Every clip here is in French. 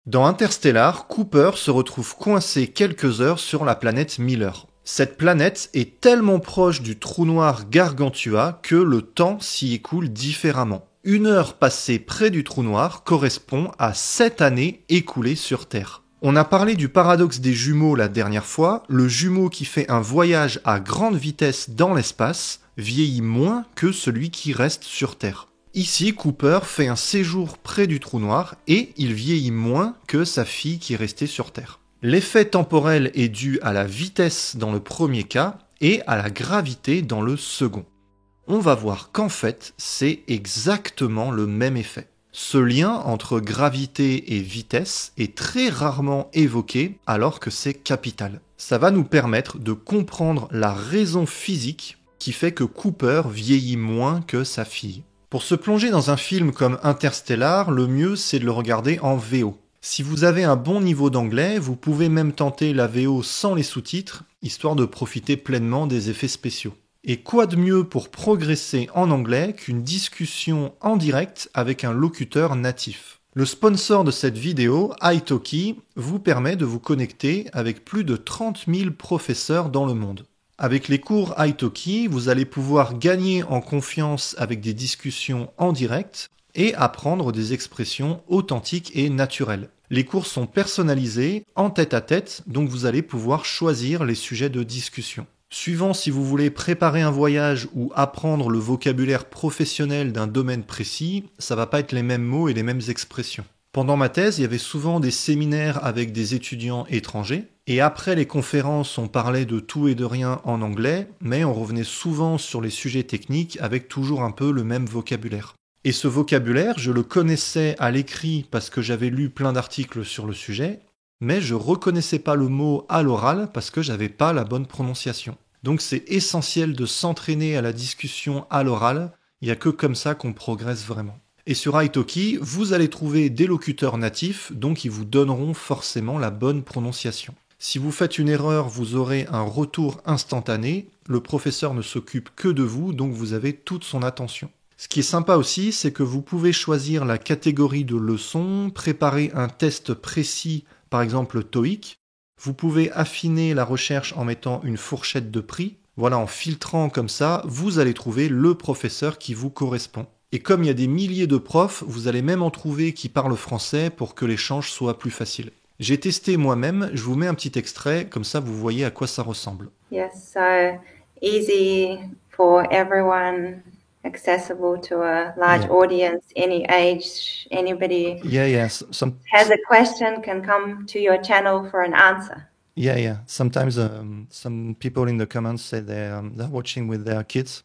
Dans Interstellar, Cooper se retrouve coincé quelques heures sur la planète Miller. Cette planète est tellement proche du trou noir Gargantua que le temps s'y écoule différemment. Une heure passée près du trou noir correspond à 7 années écoulées sur Terre. On a parlé du paradoxe des jumeaux la dernière fois. Le jumeau qui fait un voyage à grande vitesse dans l'espace vieillit moins que celui qui reste sur Terre. Ici, Cooper fait un séjour près du trou noir et il vieillit moins que sa fille qui est restée sur Terre. L'effet temporel est dû à la vitesse dans le premier cas et à la gravité dans le second. On va voir qu'en fait, c'est exactement le même effet. Ce lien entre gravité et vitesse est très rarement évoqué alors que c'est capital. Ça va nous permettre de comprendre la raison physique qui fait que Cooper vieillit moins que sa fille. Pour se plonger dans un film comme Interstellar, le mieux c'est de le regarder en VO. Si vous avez un bon niveau d'anglais, vous pouvez même tenter la VO sans les sous-titres, histoire de profiter pleinement des effets spéciaux. Et quoi de mieux pour progresser en anglais qu'une discussion en direct avec un locuteur natif ? Le sponsor de cette vidéo, Italki, vous permet de vous connecter avec plus de 30 000 professeurs dans le monde. Avec les cours Italki, vous allez pouvoir gagner en confiance avec des discussions en direct et apprendre des expressions authentiques et naturelles. Les cours sont personnalisés, en tête-à-tête, donc vous allez pouvoir choisir les sujets de discussion. Suivant si vous voulez préparer un voyage ou apprendre le vocabulaire professionnel d'un domaine précis, ça va pas être les mêmes mots et les mêmes expressions. Pendant ma thèse, il y avait souvent des séminaires avec des étudiants étrangers, et après les conférences, on parlait de tout et de rien en anglais, mais on revenait souvent sur les sujets techniques avec toujours un peu le même vocabulaire. Et ce vocabulaire, je le connaissais à l'écrit parce que j'avais lu plein d'articles sur le sujet, mais je reconnaissais pas le mot à l'oral parce que j'avais pas la bonne prononciation. Donc c'est essentiel de s'entraîner à la discussion à l'oral, il n'y a que comme ça qu'on progresse vraiment. Et sur Italki, vous allez trouver des locuteurs natifs, donc ils vous donneront forcément la bonne prononciation. Si vous faites une erreur, vous aurez un retour instantané, le professeur ne s'occupe que de vous, donc vous avez toute son attention. Ce qui est sympa aussi, c'est que vous pouvez choisir la catégorie de leçon, préparer un test précis, par exemple TOEIC. Vous pouvez affiner la recherche en mettant une fourchette de prix. Voilà, en filtrant comme ça, vous allez trouver le professeur qui vous correspond. Et comme il y a des milliers de profs, vous allez même en trouver qui parlent français pour que l'échange soit plus facile. J'ai testé moi-même, je vous mets un petit extrait, comme ça vous voyez à quoi ça ressemble. Yes, so easy for everyone, accessible to a large audience, any age, anybody Some has a question can come to your channel for an answer. Sometimes some people in the comments say they're watching with their kids.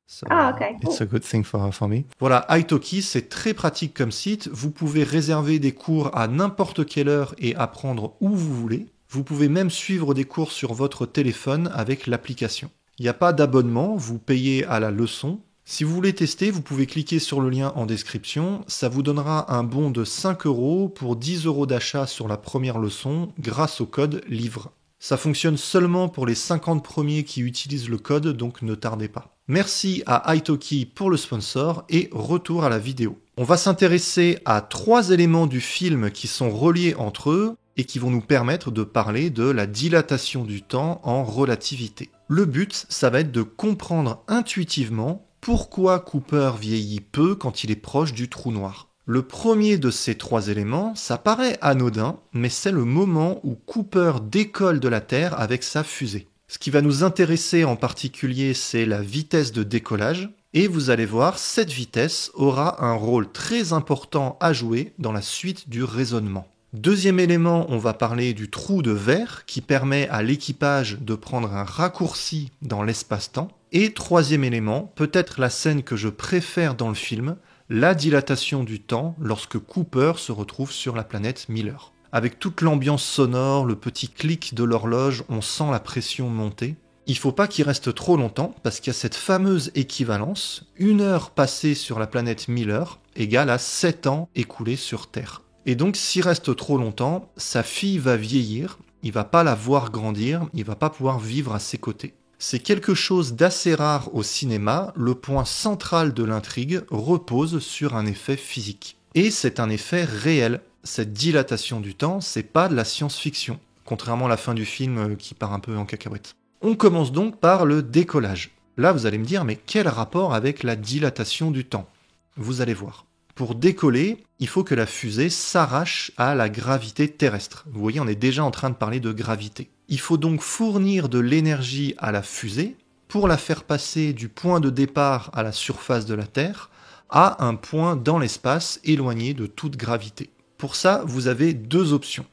So okay, cool. It's a good thing for me. Voilà, Italki, c'est très pratique comme site. Vous pouvez réserver des cours à n'importe quelle heure et apprendre où vous voulez. Vous pouvez même suivre des cours sur votre téléphone avec l'application. Il n'y a pas d'abonnement, vous payez à la leçon. Si vous voulez tester, vous pouvez cliquer sur le lien en description. Ça vous donnera un bon de 5 € pour 10 € d'achat sur la première leçon grâce au code LIVRE. Ça fonctionne seulement pour les 50 premiers qui utilisent le code, donc ne tardez pas. Merci à Italki pour le sponsor et retour à la vidéo. On va s'intéresser à 3 éléments du film qui sont reliés entre eux et qui vont nous permettre de parler de la dilatation du temps en relativité. Le but, ça va être de comprendre intuitivement pourquoi Cooper vieillit peu quand il est proche du trou noir. Le premier de ces 3 éléments, ça paraît anodin, mais c'est le moment où Cooper décolle de la Terre avec sa fusée. Ce qui va nous intéresser en particulier, c'est la vitesse de décollage, et vous allez voir, cette vitesse aura un rôle très important à jouer dans la suite du raisonnement. Deuxième élément, on va parler du trou de verre qui permet à l'équipage de prendre un raccourci dans l'espace-temps. Et troisième élément, peut-être la scène que je préfère dans le film, la dilatation du temps lorsque Cooper se retrouve sur la planète Miller. Avec toute l'ambiance sonore, le petit clic de l'horloge, on sent la pression monter. Il faut pas qu'il reste trop longtemps parce qu'il y a cette fameuse équivalence, 1 heure passée sur la planète Miller égale à 7 ans écoulés sur Terre. Et donc s'il reste trop longtemps, sa fille va vieillir, il va pas la voir grandir, il va pas pouvoir vivre à ses côtés. C'est quelque chose d'assez rare au cinéma, le point central de l'intrigue repose sur un effet physique. Et c'est un effet réel. cette dilatation du temps, c'est pas de la science-fiction, contrairement à la fin du film qui part un peu en cacahuète. On commence donc par le décollage. Là, vous allez me dire, mais quel rapport avec la dilatation du temps? Vous allez voir. Pour décoller, il faut que la fusée s'arrache à la gravité terrestre. Vous voyez, on est déjà en train de parler de gravité. Il faut donc fournir de l'énergie à la fusée pour la faire passer du point de départ à la surface de la Terre à un point dans l'espace éloigné de toute gravité. Pour ça, vous avez deux options.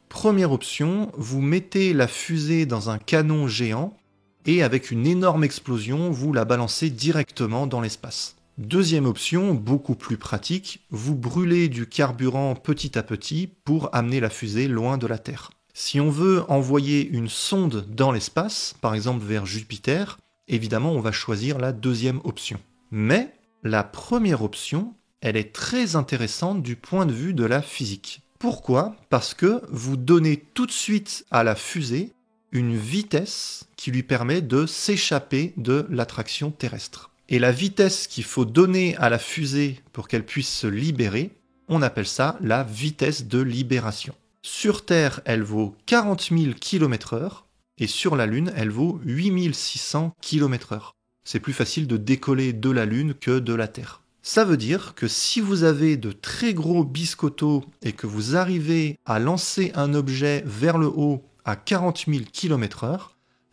Première option, vous mettez la fusée dans un canon géant et avec une énorme explosion, vous la balancez directement dans l'espace. Deuxième option, beaucoup plus pratique, vous brûlez du carburant petit à petit pour amener la fusée loin de la Terre. Si on veut envoyer une sonde dans l'espace, par exemple vers Jupiter, évidemment on va choisir la deuxième option. Mais la première option, elle est très intéressante du point de vue de la physique. Pourquoi ? Parce que vous donnez tout de suite à la fusée une vitesse qui lui permet de s'échapper de l'attraction terrestre. Et la vitesse qu'il faut donner à la fusée pour qu'elle puisse se libérer, on appelle ça la vitesse de libération. Sur Terre, elle vaut 40 000 km/h et sur la Lune, elle vaut 8600 km/h. C'est plus facile de décoller de la Lune que de la Terre. Ça veut dire que si vous avez de très gros biscottos et que vous arrivez à lancer un objet vers le haut à 40 000 km/h,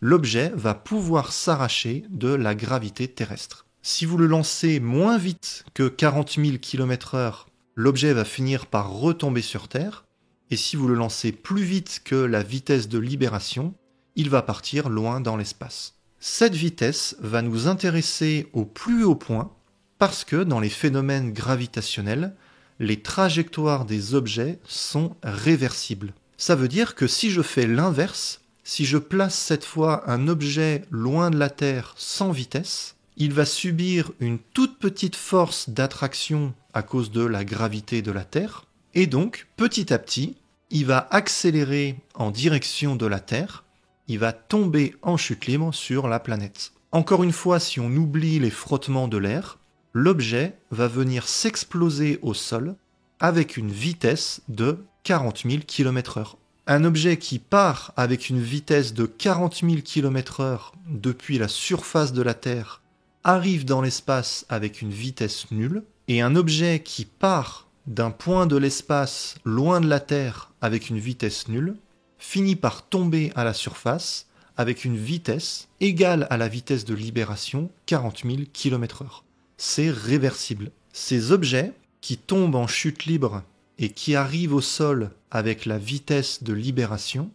l'objet va pouvoir s'arracher de la gravité terrestre. Si vous le lancez moins vite que 40 000 km/h, l'objet va finir par retomber sur Terre. Et si vous le lancez plus vite que la vitesse de libération, il va partir loin dans l'espace. Cette vitesse va nous intéresser au plus haut point parce que dans les phénomènes gravitationnels, les trajectoires des objets sont réversibles. Ça veut dire que si je fais l'inverse, si je place cette fois un objet loin de la Terre sans vitesse, il va subir une toute petite force d'attraction à cause de la gravité de la Terre, et donc, petit à petit, il va accélérer en direction de la Terre, il va tomber en chute libre sur la planète. Encore une fois, si on oublie les frottements de l'air, l'objet va venir s'exploser au sol avec une vitesse de 40 000 km/h. Un objet qui part avec une vitesse de 40 000 km/h depuis la surface de la Terre arrive dans l'espace avec une vitesse nulle, et un objet qui part d'un point de l'espace loin de la Terre avec une vitesse nulle finit par tomber à la surface avec une vitesse égale à la vitesse de libération, 40 000 km/h. C'est réversible. Ces objets qui tombent en chute libre et qui arrivent au sol avec la vitesse de libération,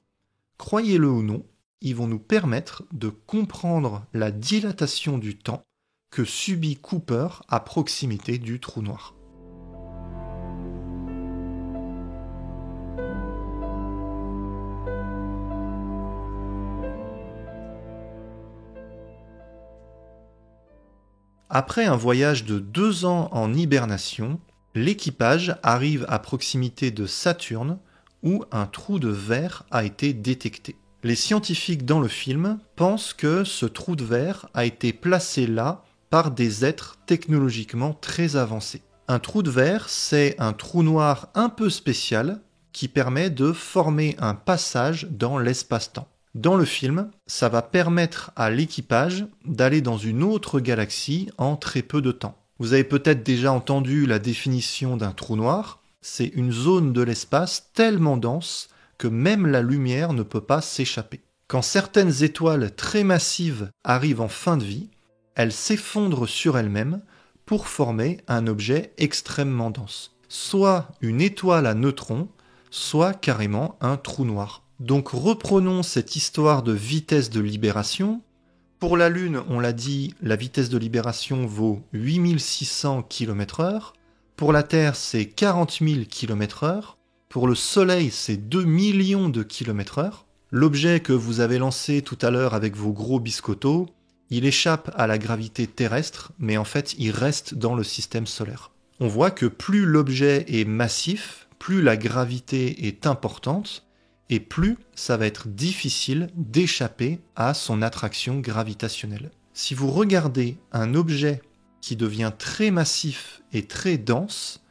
croyez-le ou non, ils vont nous permettre de comprendre la dilatation du temps que subit Cooper à proximité du trou noir. Après un voyage de 2 ans en hibernation, l'équipage arrive à proximité de Saturne où un trou de verre a été détecté. Les scientifiques dans le film pensent que ce trou de verre a été placé là par des êtres technologiquement très avancés. Un trou de verre, c'est un trou noir un peu spécial qui permet de former un passage dans l'espace-temps. Dans le film, ça va permettre à l'équipage d'aller dans une autre galaxie en très peu de temps. Vous avez peut-être déjà entendu la définition d'un trou noir. C'est une zone de l'espace tellement dense que même la lumière ne peut pas s'échapper. Quand certaines étoiles très massives arrivent en fin de vie, elles s'effondrent sur elles-mêmes pour former un objet extrêmement dense. Soit une étoile à neutrons, soit carrément un trou noir. Donc reprenons cette histoire de vitesse de libération. Pour la Lune, on l'a dit, la vitesse de libération vaut 8600 km/h. Pour la Terre, c'est 40 000 km/h. Pour le Soleil, c'est 2 millions de km/h. L'objet que vous avez lancé tout à l'heure avec vos gros biscottos, il échappe à la gravité terrestre, mais en fait, il reste dans le système solaire. On voit que plus l'objet est massif, plus la gravité est importante, et plus ça va être difficile d'échapper à son attraction gravitationnelle. Si vous regardez un objet qui devient très massif et très dense,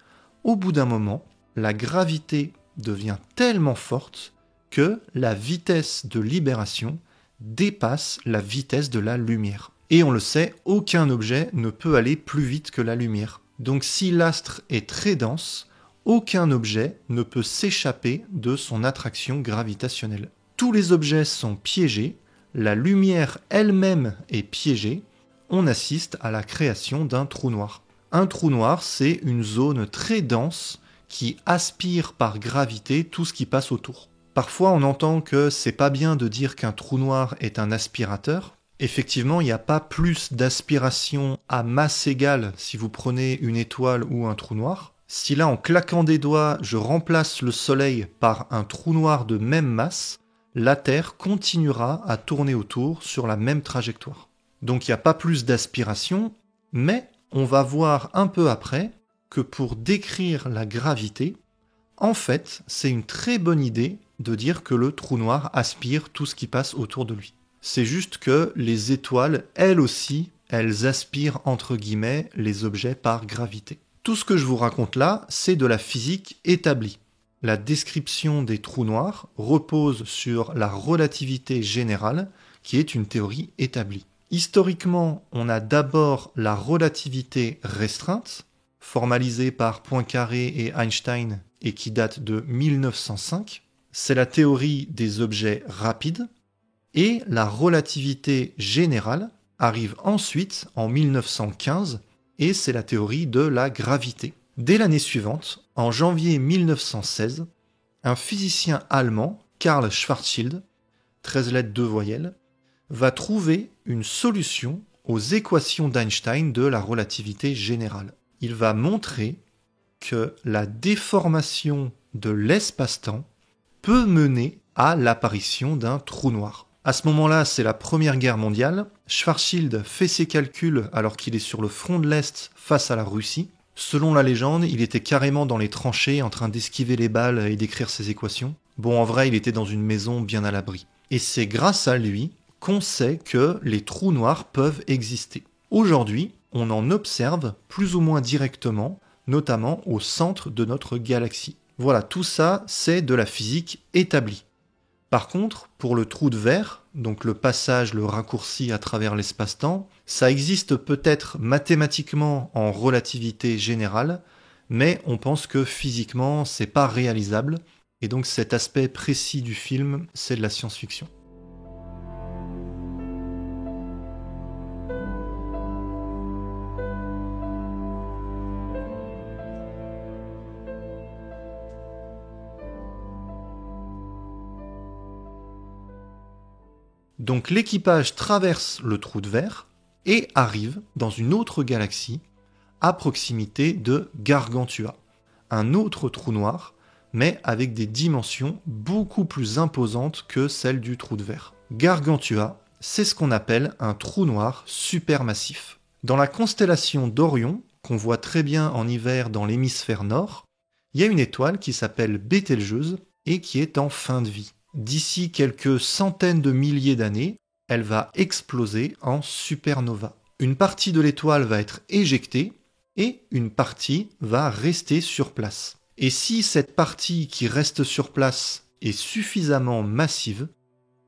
au bout d'un moment, la gravité devient tellement forte que la vitesse de libération dépasse la vitesse de la lumière. Et on le sait, aucun objet ne peut aller plus vite que la lumière. Donc si l'astre est très dense, aucun objet ne peut s'échapper de son attraction gravitationnelle. Tous les objets sont piégés, la lumière elle-même est piégée, on assiste à la création d'un trou noir. Un trou noir, c'est une zone très dense qui aspire par gravité tout ce qui passe autour. Parfois, on entend que c'est pas bien de dire qu'un trou noir est un aspirateur. Effectivement, il n'y a pas plus d'aspiration à masse égale si vous prenez une étoile ou un trou noir. Si là, en claquant des doigts, je remplace le Soleil par un trou noir de même masse, la Terre continuera à tourner autour sur la même trajectoire. Donc il n'y a pas plus d'aspiration, mais on va voir un peu après que pour décrire la gravité, en fait, c'est une très bonne idée de dire que le trou noir aspire tout ce qui passe autour de lui. C'est juste que les étoiles, elles aussi, elles aspirent entre guillemets les objets par gravité. Tout ce que je vous raconte là, c'est de la physique établie. La description des trous noirs repose sur la relativité générale, qui est une théorie établie. Historiquement, on a d'abord la relativité restreinte, formalisée par Poincaré et Einstein et qui date de 1905. C'est la théorie des objets rapides. Et la relativité générale arrive ensuite en 1915 et c'est la théorie de la gravité. Dès l'année suivante, en janvier 1916, un physicien allemand, Karl Schwarzschild, 13 lettres 2 voyelles, va trouver une solution aux équations d'Einstein de la relativité générale. Il va montrer que la déformation de l'espace-temps peut mener à l'apparition d'un trou noir. À ce moment-là, c'est la Première Guerre mondiale. Schwarzschild fait ses calculs alors qu'il est sur le front de l'Est face à la Russie. Selon la légende, il était carrément dans les tranchées en train d'esquiver les balles et d'écrire ses équations. Bon, en vrai, il était dans une maison bien à l'abri. Et c'est grâce à lui qu'on sait que les trous noirs peuvent exister. Aujourd'hui, on en observe plus ou moins directement, notamment au centre de notre galaxie. Voilà, tout ça, c'est de la physique établie. Par contre, pour le trou de verre, donc le passage, le raccourci à travers l'espace-temps, ça existe peut-être mathématiquement en relativité générale, mais on pense que physiquement, c'est pas réalisable, et donc cet aspect précis du film, c'est de la science-fiction. Donc l'équipage traverse le trou de verre et arrive dans une autre galaxie à proximité de Gargantua, un autre trou noir, mais avec des dimensions beaucoup plus imposantes que celles du trou de verre. Gargantua, c'est ce qu'on appelle un trou noir supermassif. Dans la constellation d'Orion, qu'on voit très bien en hiver dans l'hémisphère nord, il y a une étoile qui s'appelle Bételgeuse et qui est en fin de vie. D'ici quelques centaines de milliers d'années, elle va exploser en supernova. Une partie de l'étoile va être éjectée et une partie va rester sur place. Et si cette partie qui reste sur place est suffisamment massive,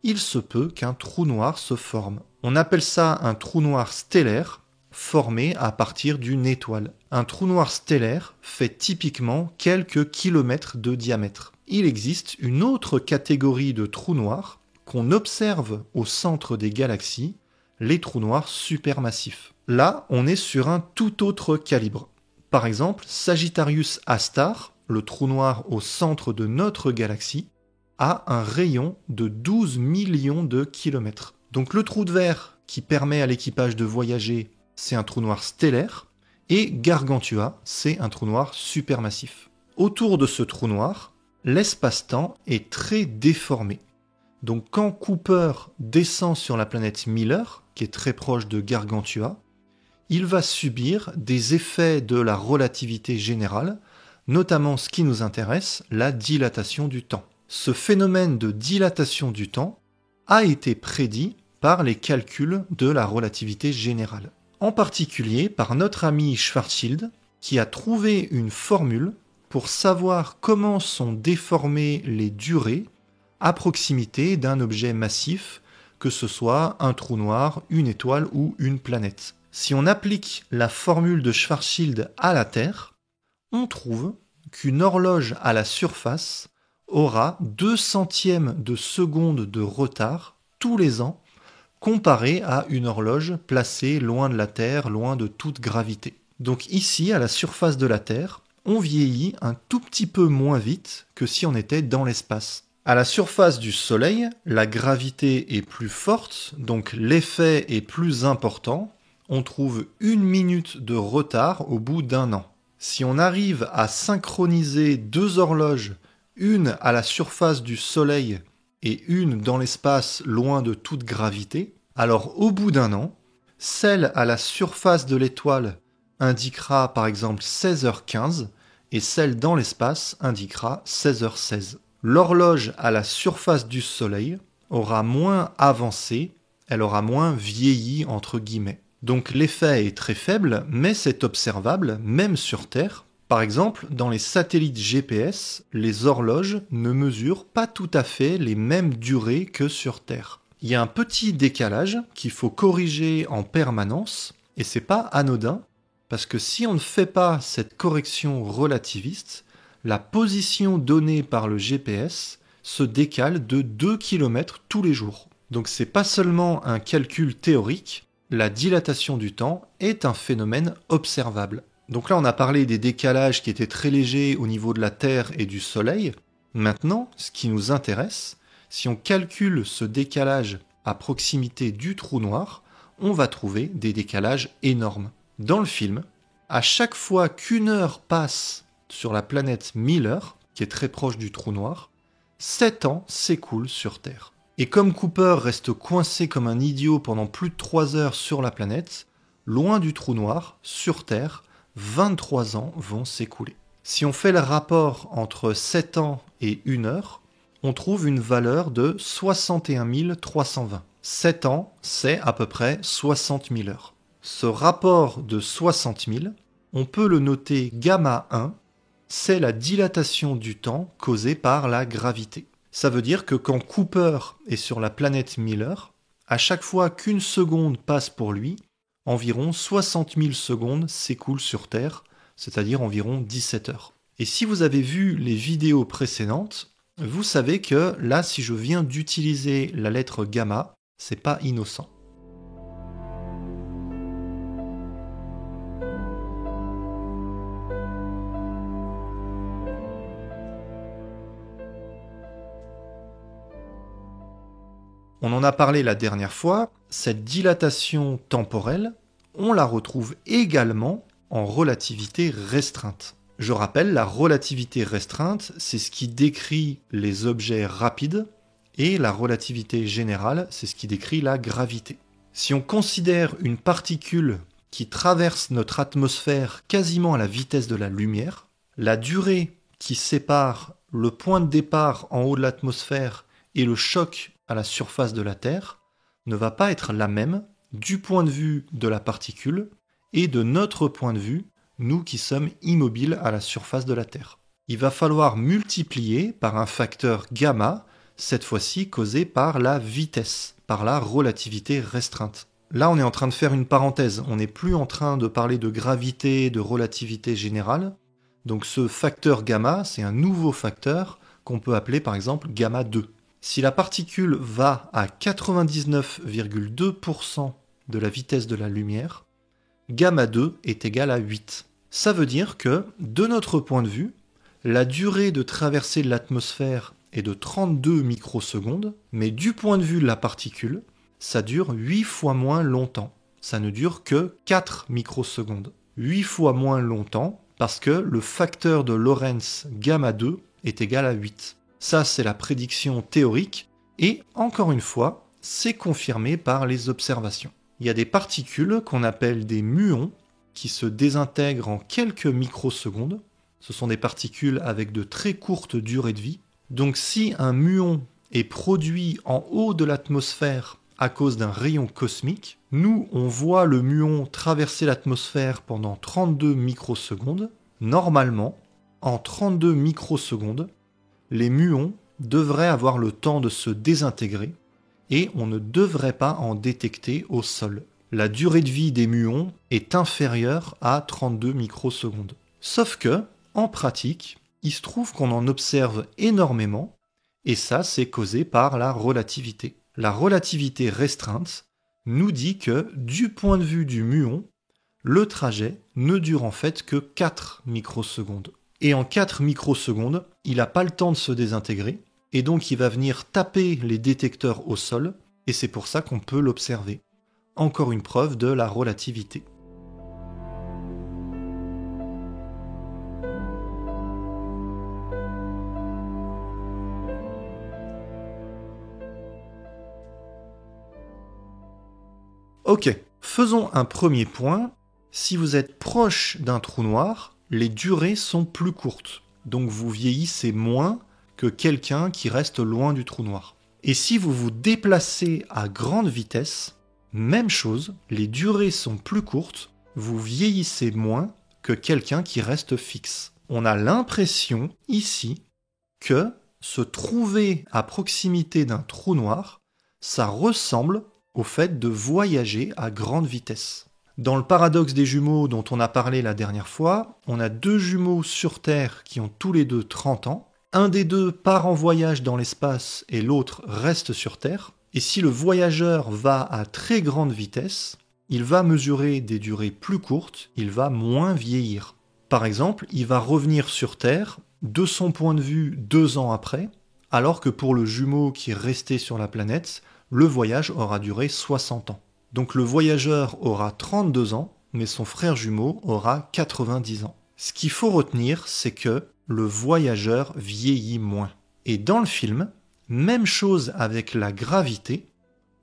il se peut qu'un trou noir se forme. On appelle ça un trou noir stellaire, formé à partir d'une étoile. Un trou noir stellaire fait typiquement quelques kilomètres de diamètre. Il existe une autre catégorie de trous noirs qu'on observe au centre des galaxies, les trous noirs supermassifs. Là, on est sur un tout autre calibre. Par exemple, Sagittarius A star, le trou noir au centre de notre galaxie, a un rayon de 12 millions de kilomètres. Donc le trou de verre qui permet à l'équipage de voyager, c'est un trou noir stellaire, et Gargantua, c'est un trou noir supermassif. Autour de ce trou noir, l'espace-temps est très déformé. Donc quand Cooper descend sur la planète Miller, qui est très proche de Gargantua, il va subir des effets de la relativité générale, notamment ce qui nous intéresse, la dilatation du temps. Ce phénomène de dilatation du temps a été prédit par les calculs de la relativité générale. En particulier par notre ami Schwarzschild, qui a trouvé une formule pour savoir comment sont déformées les durées à proximité d'un objet massif, que ce soit un trou noir, une étoile ou une planète. Si on applique la formule de Schwarzschild à la Terre, on trouve qu'une horloge à la surface aura 2/100 de seconde de retard tous les ans comparé à une horloge placée loin de la Terre, loin de toute gravité. Donc ici, à la surface de la Terre, on vieillit un tout petit peu moins vite que si on était dans l'espace. À la surface du Soleil, la gravité est plus forte, donc l'effet est plus important. On trouve 1 minute de retard au bout d'1 an. Si on arrive à synchroniser 2 horloges, une à la surface du Soleil et une dans l'espace loin de toute gravité, alors au bout d'1 an, celle à la surface de l'étoile indiquera par exemple 16h15 et celle dans l'espace indiquera 16h16. L'horloge à la surface du Soleil aura moins avancé, elle aura moins vieilli entre guillemets. Donc l'effet est très faible, mais c'est observable même sur Terre. Par exemple, dans les satellites GPS, les horloges ne mesurent pas tout à fait les mêmes durées que sur Terre. Il y a un petit décalage qu'il faut corriger en permanence, et c'est pas anodin, parce que si on ne fait pas cette correction relativiste, la position donnée par le GPS se décale de 2 km tous les jours. Donc c'est pas seulement un calcul théorique, la dilatation du temps est un phénomène observable. Donc là on a parlé des décalages qui étaient très légers au niveau de la Terre et du Soleil. Maintenant, ce qui nous intéresse, si on calcule ce décalage à proximité du trou noir, on va trouver des décalages énormes. Dans le film, à chaque fois qu'une heure passe sur la planète Miller, qui est très proche du trou noir, 7 ans s'écoulent sur Terre. Et comme Cooper reste coincé comme un idiot pendant plus de 3 heures sur la planète, loin du trou noir, sur Terre, 23 ans vont s'écouler. Si on fait le rapport entre 7 ans et 1 heure, on trouve une valeur de 61 320. 7 ans, c'est à peu près 60 000 heures. Ce rapport de 60 000, on peut le noter gamma 1, c'est la dilatation du temps causée par la gravité. Ça veut dire que quand Cooper est sur la planète Miller, à chaque fois qu'une seconde passe pour lui, environ 60 000 secondes s'écoulent sur Terre, c'est-à-dire environ 17 heures. Et si vous avez vu les vidéos précédentes, vous savez que là, si je viens d'utiliser la lettre gamma, c'est pas innocent. On en a parlé la dernière fois, cette dilatation temporelle, on la retrouve également en relativité restreinte. Je rappelle, la relativité restreinte, c'est ce qui décrit les objets rapides, et la relativité générale, c'est ce qui décrit la gravité. Si on considère une particule qui traverse notre atmosphère quasiment à la vitesse de la lumière, la durée qui sépare le point de départ en haut de l'atmosphère et le choc à la surface de la Terre ne va pas être la même du point de vue de la particule et de notre point de vue, nous qui sommes immobiles à la surface de la Terre. Il va falloir multiplier par un facteur gamma, cette fois-ci causé par la vitesse, par la relativité restreinte. Là, on est en train de faire une parenthèse, on n'est plus en train de parler de gravité, de relativité générale. Donc ce facteur gamma, c'est un nouveau facteur qu'on peut appeler par exemple gamma 2. Si la particule va à 99,2% de la vitesse de la lumière, gamma 2 est égal à 8. Ça veut dire que, de notre point de vue, la durée de traversée de l'atmosphère est de 32 microsecondes, mais du point de vue de la particule, ça dure 8 fois moins longtemps. Ça ne dure que 4 microsecondes. 8 fois moins longtemps parce que le facteur de Lorentz gamma 2 est égal à 8. Ça, c'est la prédiction théorique, et encore une fois, c'est confirmé par les observations. Il y a des particules qu'on appelle des muons, qui se désintègrent en quelques microsecondes. Ce sont des particules avec de très courtes durées de vie. Donc si un muon est produit en haut de l'atmosphère à cause d'un rayon cosmique, nous, on voit le muon traverser l'atmosphère pendant 32 microsecondes. Normalement, en 32 microsecondes, les muons devraient avoir le temps de se désintégrer et on ne devrait pas en détecter au sol. La durée de vie des muons est inférieure à 32 microsecondes. Sauf que, en pratique, il se trouve qu'on en observe énormément, et ça, c'est causé par la relativité. La relativité restreinte nous dit que, du point de vue du muon, le trajet ne dure en fait que 4 microsecondes. Et en 4 microsecondes, il n'a pas le temps de se désintégrer, et donc il va venir taper les détecteurs au sol, et c'est pour ça qu'on peut l'observer. Encore une preuve de la relativité. Ok, faisons un premier point. Si vous êtes proche d'un trou noir, les durées sont plus courtes. Donc vous vieillissez moins que quelqu'un qui reste loin du trou noir. Et si vous vous déplacez à grande vitesse, même chose, les durées sont plus courtes, vous vieillissez moins que quelqu'un qui reste fixe. On a l'impression ici que se trouver à proximité d'un trou noir, ça ressemble au fait de voyager à grande vitesse. Dans le paradoxe des jumeaux dont on a parlé la dernière fois, on a 2 jumeaux sur Terre qui ont tous les deux 30 ans. Un des deux part en voyage dans l'espace et l'autre reste sur Terre. Et si le voyageur va à très grande vitesse, il va mesurer des durées plus courtes, il va moins vieillir. Par exemple, il va revenir sur Terre, de son point de vue 2 ans après, alors que pour le jumeau qui est resté sur la planète, le voyage aura duré 60 ans. Donc le voyageur aura 32 ans, mais son frère jumeau aura 90 ans. Ce qu'il faut retenir, c'est que le voyageur vieillit moins. Et dans le film, même chose avec la gravité,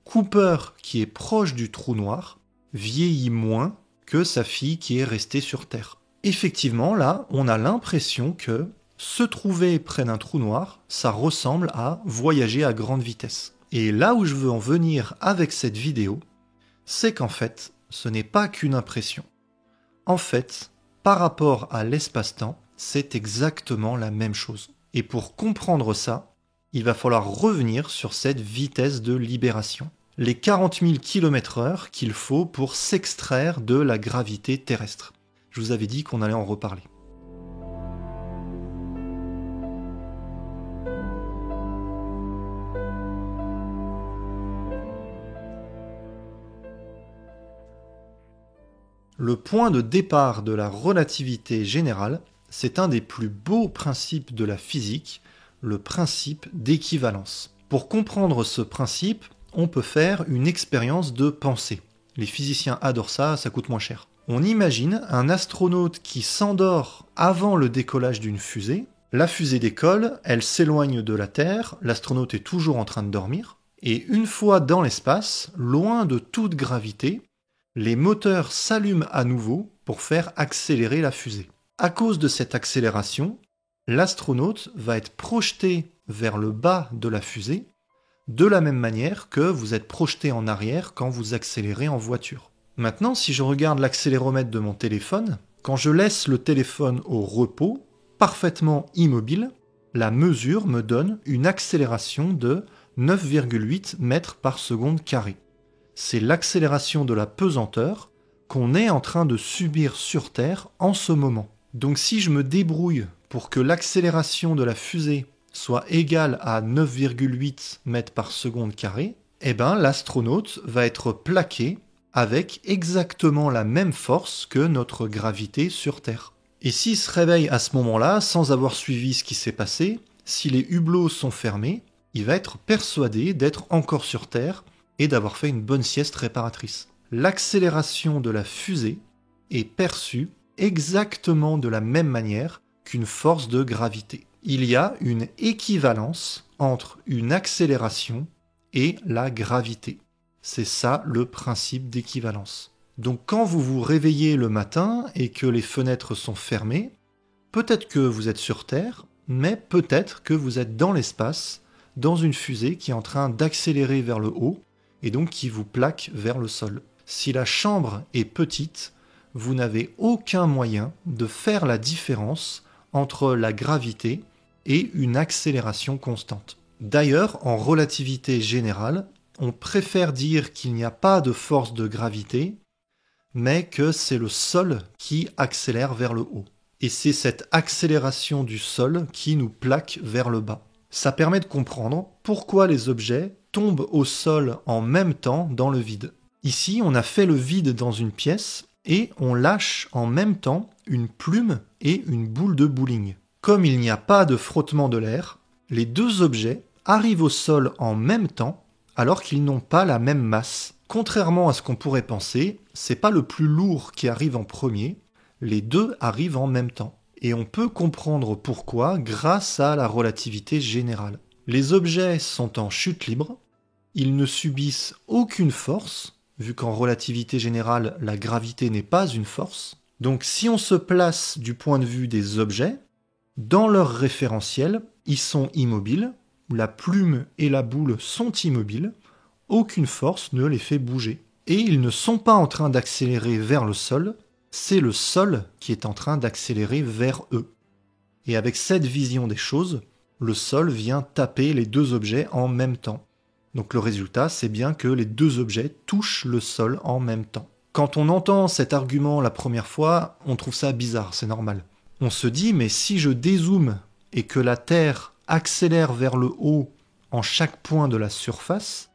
Cooper, qui est proche du trou noir, vieillit moins que sa fille qui est restée sur Terre. Effectivement, là, on a l'impression que se trouver près d'un trou noir, ça ressemble à voyager à grande vitesse. Et là où je veux en venir avec cette vidéo, c'est qu'en fait, ce n'est pas qu'une impression. En fait, par rapport à l'espace-temps, c'est exactement la même chose. Et pour comprendre ça, il va falloir revenir sur cette vitesse de libération. Les 40 000 km/h qu'il faut pour s'extraire de la gravité terrestre. Je vous avais dit qu'on allait en reparler. Le point de départ de la relativité générale, c'est un des plus beaux principes de la physique, le principe d'équivalence. Pour comprendre ce principe, on peut faire une expérience de pensée. Les physiciens adorent ça, ça coûte moins cher. On imagine un astronaute qui s'endort avant le décollage d'une fusée. La fusée décolle, elle s'éloigne de la Terre, l'astronaute est toujours en train de dormir. Et une fois dans l'espace, loin de toute gravité, les moteurs s'allument à nouveau pour faire accélérer la fusée. À cause de cette accélération, l'astronaute va être projeté vers le bas de la fusée, de la même manière que vous êtes projeté en arrière quand vous accélérez en voiture. Maintenant, si je regarde l'accéléromètre de mon téléphone, quand je laisse le téléphone au repos, parfaitement immobile, la mesure me donne une accélération de 9,8 mètres par seconde carrée. C'est l'accélération de la pesanteur qu'on est en train de subir sur Terre en ce moment. Donc si je me débrouille pour que l'accélération de la fusée soit égale à 9,8 mètres par seconde carrée, eh ben l'astronaute va être plaqué avec exactement la même force que notre gravité sur Terre. Et s'il se réveille à ce moment-là, sans avoir suivi ce qui s'est passé, si les hublots sont fermés, il va être persuadé d'être encore sur Terre et d'avoir fait une bonne sieste réparatrice. L'accélération de la fusée est perçue exactement de la même manière qu'une force de gravité. Il y a une équivalence entre une accélération et la gravité. C'est ça le principe d'équivalence. Donc quand vous vous réveillez le matin et que les fenêtres sont fermées, peut-être que vous êtes sur Terre, mais peut-être que vous êtes dans l'espace, dans une fusée qui est en train d'accélérer vers le haut, et donc qui vous plaque vers le sol. Si la chambre est petite, vous n'avez aucun moyen de faire la différence entre la gravité et une accélération constante. D'ailleurs, en relativité générale, on préfère dire qu'il n'y a pas de force de gravité, mais que c'est le sol qui accélère vers le haut. Et c'est cette accélération du sol qui nous plaque vers le bas. Ça permet de comprendre pourquoi les objets tombent au sol en même temps dans le vide. Ici, on a fait le vide dans une pièce et on lâche en même temps une plume et une boule de bowling. Comme il n'y a pas de frottement de l'air, les deux objets arrivent au sol en même temps alors qu'ils n'ont pas la même masse. Contrairement à ce qu'on pourrait penser, c'est pas le plus lourd qui arrive en premier, les deux arrivent en même temps. Et on peut comprendre pourquoi grâce à la relativité générale. Les objets sont en chute libre, ils ne subissent aucune force, vu qu'en relativité générale, la gravité n'est pas une force. Donc si on se place du point de vue des objets, dans leur référentiel, ils sont immobiles, la plume et la boule sont immobiles, aucune force ne les fait bouger. Et ils ne sont pas en train d'accélérer vers le sol, c'est le sol qui est en train d'accélérer vers eux. Et avec cette vision des choses, le sol vient taper les deux objets en même temps. Donc le résultat, c'est bien que les deux objets touchent le sol en même temps. Quand on entend cet argument la première fois, on trouve ça bizarre, c'est normal. On se dit, mais si je dézoome et que la Terre accélère vers le haut en chaque point de la surface,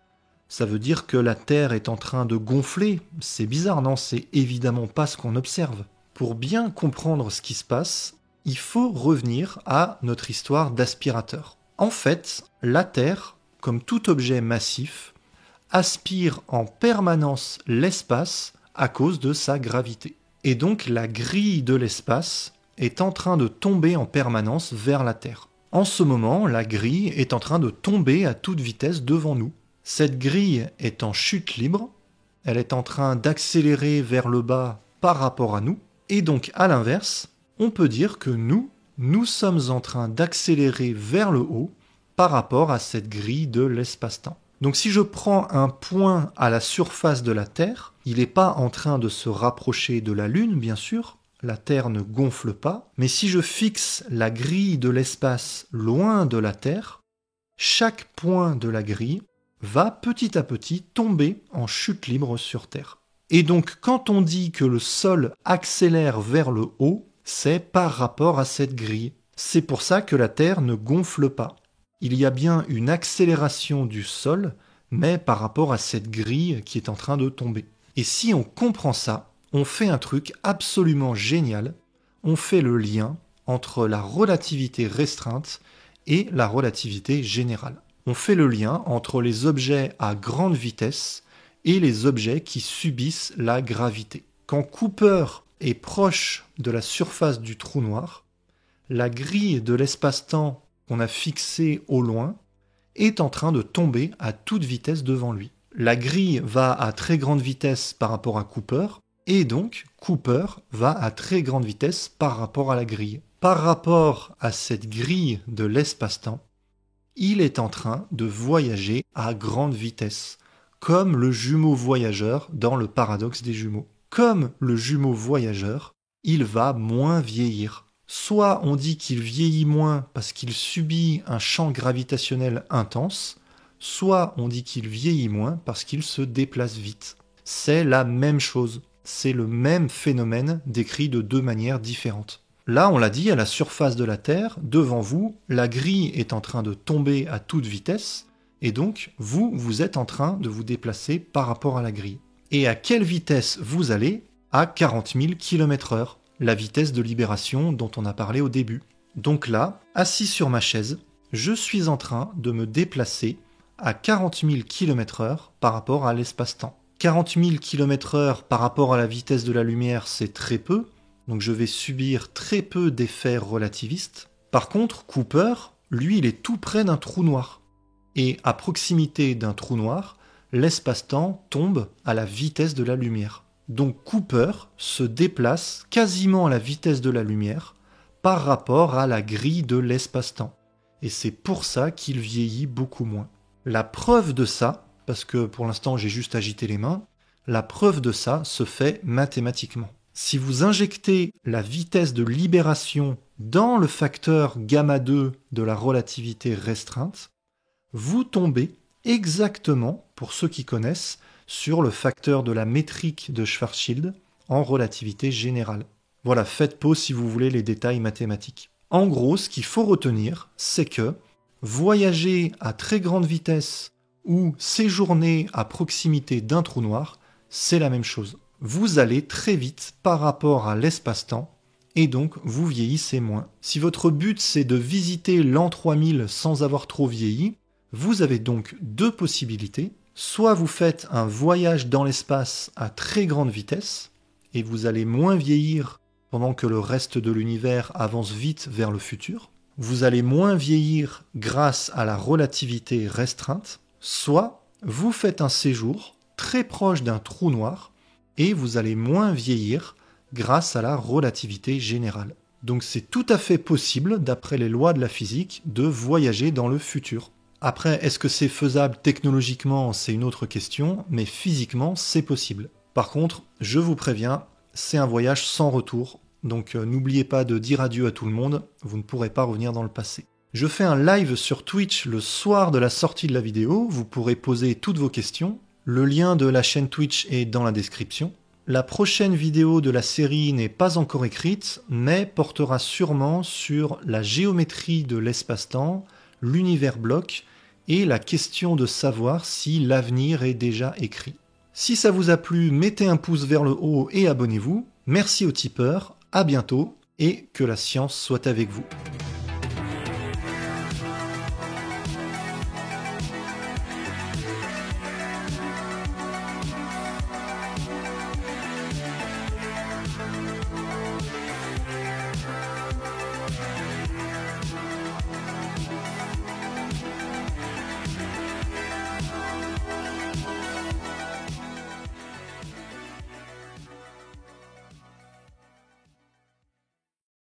ça veut dire que la Terre est en train de gonfler. C'est bizarre, non? C'est évidemment pas ce qu'on observe. Pour bien comprendre ce qui se passe, il faut revenir à notre histoire d'aspirateur. En fait, la Terre, comme tout objet massif, aspire en permanence l'espace à cause de sa gravité. Et donc la grille de l'espace est en train de tomber en permanence vers la Terre. En ce moment, la grille est en train de tomber à toute vitesse devant nous. Cette grille est en chute libre, elle est en train d'accélérer vers le bas par rapport à nous, et donc à l'inverse, on peut dire que nous sommes en train d'accélérer vers le haut par rapport à cette grille de l'espace-temps. Donc si je prends un point à la surface de la Terre, il n'est pas en train de se rapprocher de la Lune, bien sûr, la Terre ne gonfle pas, mais si je fixe la grille de l'espace loin de la Terre, chaque point de la grille va petit à petit tomber en chute libre sur Terre. Et donc quand on dit que le sol accélère vers le haut, c'est par rapport à cette grille. C'est pour ça que la Terre ne gonfle pas. Il y a bien une accélération du sol, mais par rapport à cette grille qui est en train de tomber. Et si on comprend ça, on fait un truc absolument génial. On fait le lien entre la relativité restreinte et la relativité générale. On fait le lien entre les objets à grande vitesse et les objets qui subissent la gravité. Quand Cooper est proche de la surface du trou noir, la grille de l'espace-temps qu'on a fixée au loin est en train de tomber à toute vitesse devant lui. La grille va à très grande vitesse par rapport à Cooper, et donc Cooper va à très grande vitesse par rapport à la grille. Par rapport à cette grille de l'espace-temps, il est en train de voyager à grande vitesse, comme le jumeau voyageur dans le paradoxe des jumeaux. Comme le jumeau voyageur, il va moins vieillir. Soit on dit qu'il vieillit moins parce qu'il subit un champ gravitationnel intense, soit on dit qu'il vieillit moins parce qu'il se déplace vite. C'est la même chose, c'est le même phénomène décrit de deux manières différentes. Là, on l'a dit, à la surface de la Terre, devant vous, la grille est en train de tomber à toute vitesse, et donc vous êtes en train de vous déplacer par rapport à la grille. Et à quelle vitesse vous allez? À 40 000 km/h, la vitesse de libération dont on a parlé au début. Donc là, assis sur ma chaise, je suis en train de me déplacer à 40 000 km/h par rapport à l'espace-temps. 40 000 km/h par rapport à la vitesse de la lumière, c'est très peu, donc je vais subir très peu d'effets relativistes. Par contre, Cooper, lui, il est tout près d'un trou noir. Et à proximité d'un trou noir, l'espace-temps tombe à la vitesse de la lumière. Donc Cooper se déplace quasiment à la vitesse de la lumière par rapport à la grille de l'espace-temps. Et c'est pour ça qu'il vieillit beaucoup moins. La preuve de ça, parce que pour l'instant j'ai juste agité les mains, la preuve de ça se fait mathématiquement. Si vous injectez la vitesse de libération dans le facteur gamma 2 de la relativité restreinte, vous tombez exactement, pour ceux qui connaissent, sur le facteur de la métrique de Schwarzschild en relativité générale. Voilà, faites pause si vous voulez les détails mathématiques. En gros, ce qu'il faut retenir, c'est que voyager à très grande vitesse ou séjourner à proximité d'un trou noir, c'est la même chose. Vous allez très vite par rapport à l'espace-temps et donc vous vieillissez moins. Si votre but c'est de visiter l'an 3000 sans avoir trop vieilli, vous avez donc deux possibilités. Soit vous faites un voyage dans l'espace à très grande vitesse et vous allez moins vieillir pendant que le reste de l'univers avance vite vers le futur. Vous allez moins vieillir grâce à la relativité restreinte. Soit vous faites un séjour très proche d'un trou noir et vous allez moins vieillir grâce à la relativité générale. Donc c'est tout à fait possible, d'après les lois de la physique, de voyager dans le futur. Après, est-ce que c'est faisable technologiquement, c'est une autre question, mais physiquement, c'est possible. Par contre, je vous préviens, c'est un voyage sans retour, donc n'oubliez pas de dire adieu à tout le monde, vous ne pourrez pas revenir dans le passé. Je fais un live sur Twitch le soir de la sortie de la vidéo, vous pourrez poser toutes vos questions. Le lien de la chaîne Twitch est dans la description. La prochaine vidéo de la série n'est pas encore écrite, mais portera sûrement sur la géométrie de l'espace-temps, l'univers bloc et la question de savoir si l'avenir est déjà écrit. Si ça vous a plu, mettez un pouce vers le haut et abonnez-vous. Merci aux tipeurs, à bientôt et que la science soit avec vous.